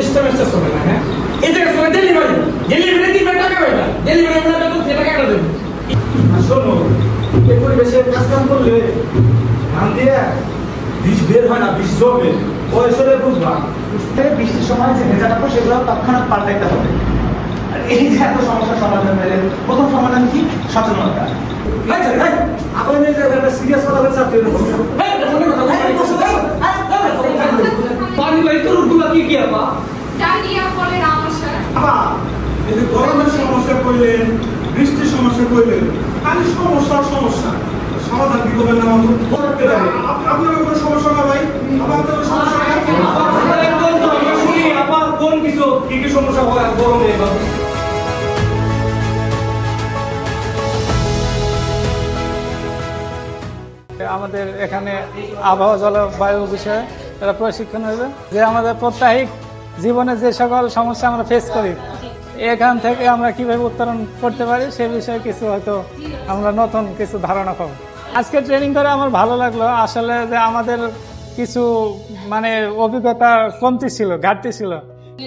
চেষ্টা করে না। হ্যাঁ, এই জায়গা সময় ডেলিভারি কি টাকা পাইবা, ডেলিভারি আমরা তো টাকা কাটা দেব। শোনো, এই পরিবেশে কাজ কাম করলে ধান দিয়ে বীজ বের হয় না, বীজ জমে, বয়স হলে বুঝবা। বৃষ্টির সময় যে ভেজা থাকবে সেগুলো তৎক্ষণাৎ পাল্টাইতে হবে। আর এই যে এত সমস্যার সমাধান পেলে প্রথম সমাধান কি? সচেতনতা। আপনাদের একটা সিরিয়াস কথা বলছে, আপনি পানি লাইতে রুগুলা কি আপা? ডায়রিয়া কলেরা আমাশয়। আপা, এই যে গরমের সমস্যা কইলেন, বৃষ্টির সমস্যা কইলেন, খালি সমস্যা সমাধান কি করবেন না? আপনার কোনো সমস্যা না ভাই? আমার তো সমস্যা নাই। আপা কোন কিছু কি সমস্যা হয় গরমে? আমাদের এখানে আবহাওয়া জলবায়ু বিষয়ে একটা প্রশিক্ষণ হবে, যে আমাদের প্রত্যাহিক জীবনে যে সকল সমস্যা আমরা ফেস করি এখান থেকে আমরা কিভাবে উত্তরণ করতে পারি সে বিষয়ে কিছু হয়তো আমরা নতুন কিছু ধারণা পাবো। আজকে ট্রেনিং করে আমার ভালো লাগলো, আসলে যে আমাদের কিছু মানে অভিজ্ঞতা কমতি ছিল, ঘাটতি ছিল।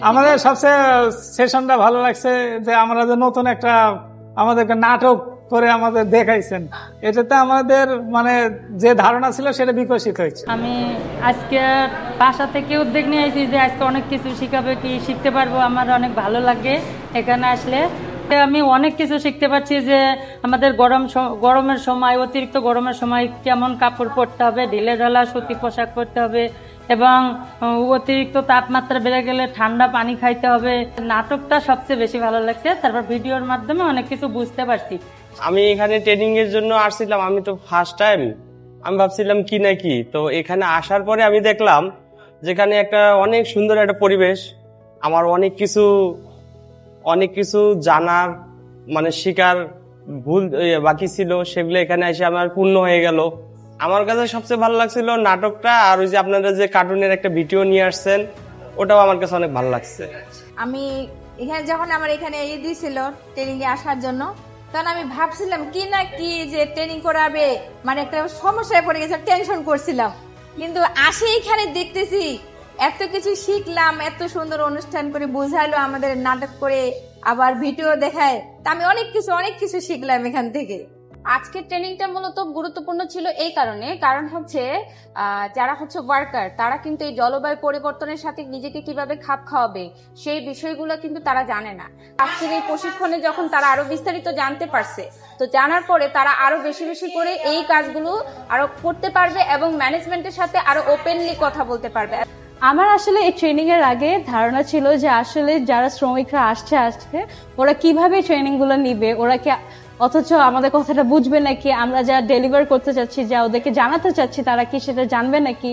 আমাদের সবচেয়ে সেশনটা ভালো লাগছে যে আমরা যে নতুন একটা আমাদেরকে নাটক করে আমাদের দেখাইছেন, এটাতে আমাদের মানে যে ধারণা ছিল সেটা বিকশিত হয়েছে। আমি আজকে বাসা থেকে উদ্যোগ নিয়ে আসি যে আজকে অনেক কিছু শিখতে পারবো। আমার অনেক ভালো লাগে এখানে আসলে। আমি অনেক কিছু শিখতে পারছি যে আমাদের গরমের সময়, অতিরিক্ত গরমের সময় কেমন কাপড় পরতে হবে, ঢিলেঢালা সুতি পোশাক পরতে হবে, এবং অতিরিক্ত তাপমাত্রা বেড়ে গেলে ঠান্ডা পানি খাইতে হবে। নাটকটা সবচেয়ে বেশি ভালো লাগছে, তারপর ভিডিওর মাধ্যমে অনেক কিছু বুঝতে পারছি। আমি এখানে ট্রেনিং এর জন্য আসছিলাম, আমি তো ফার্স্ট টাইম, আমি ভাবছিলাম কি না কি, তো এখানে আসার পরে আমি দেখলাম যেখানে একটা অনেক সুন্দর একটা পরিবেশ। আমার অনেক কিছু জানার মানে শিকার ভুল বাকি ছিল, সেগুলো এখানে এসে আমার পূর্ণ হয়ে গেল। আমার কাছে সবচেয়ে ভালো লাগছিল নাটকটা, আর ওই যে আপনারা যে কার্টুনের একটা ভিডিও নিয়ে আসছেন ওটাও আমার কাছে অনেক ভালো লাগছে। আমি এখানে যখন আমার এখানে দিয়েছিল ট্রেনিং এ আসার জন্য, তখন আমি ভাবছিলাম কি না কি যে ট্রেনিং করাবে, মানে একটা সমস্যায় পড়ে গেছে, টেনশন করছিলাম। কিন্তু আসে এখানে দেখতেছি এত কিছু শিখলাম, এত সুন্দর অনুষ্ঠান করে বোঝাইলো, আমাদের নাটক করে আবার ভিডিও দেখায়, তা আমি অনেক কিছু শিখলাম এখান থেকে। আজকের ট্রেনিংটা মূলত গুরুত্বপূর্ণ ছিল এই কারণ হচ্ছে যারা হচ্ছে ওয়ার্কার, তারা কিন্তু এই জলবায়ু পরিবর্তনের সাথে নিজেকে কিভাবে খাপ খাওয়াবে সেই বিষয়গুলো কিন্তু তারা জানে না। আজকের এই প্রশিক্ষণে যখন তারা আরো বিস্তারিত জানতে পারছে, তো জানার পরে তারা আরো বেশি করে এই কাজগুলো আরো করতে পারবে এবং ম্যানেজমেন্টের সাথে আরো ওপেনলি কথা বলতে পারবে। আমার আসলে এই ট্রেনিং এর আগে ধারণা ছিল যে আসলে যারা শ্রমিকরা আসছে ওরা কিভাবে ট্রেনিং গুলো নিবে, ওরা কি অথচ আমাদের কথাটা বুঝবে নাকি, আমরা যা ডেলিভার করতে চাচ্ছি, যা ওদেরকে জানাতে চাচ্ছি তারা কি সেটা জানবে নাকি।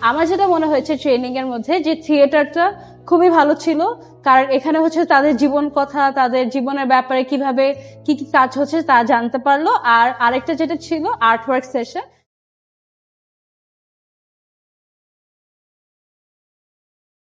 আমার যেটা মনে হয়েছে ট্রেনিং এর মধ্যে যে থিয়েটারটা খুবই ভালো ছিল, কারণ এখানে হচ্ছে তাদের জীবন কথা, তাদের জীবনের ব্যাপারে কিভাবে কি কাজ হচ্ছে তা জানতে পারলো। আর আরেকটা যেটা ছিল আর্ট ওয়ার্ক সেশন,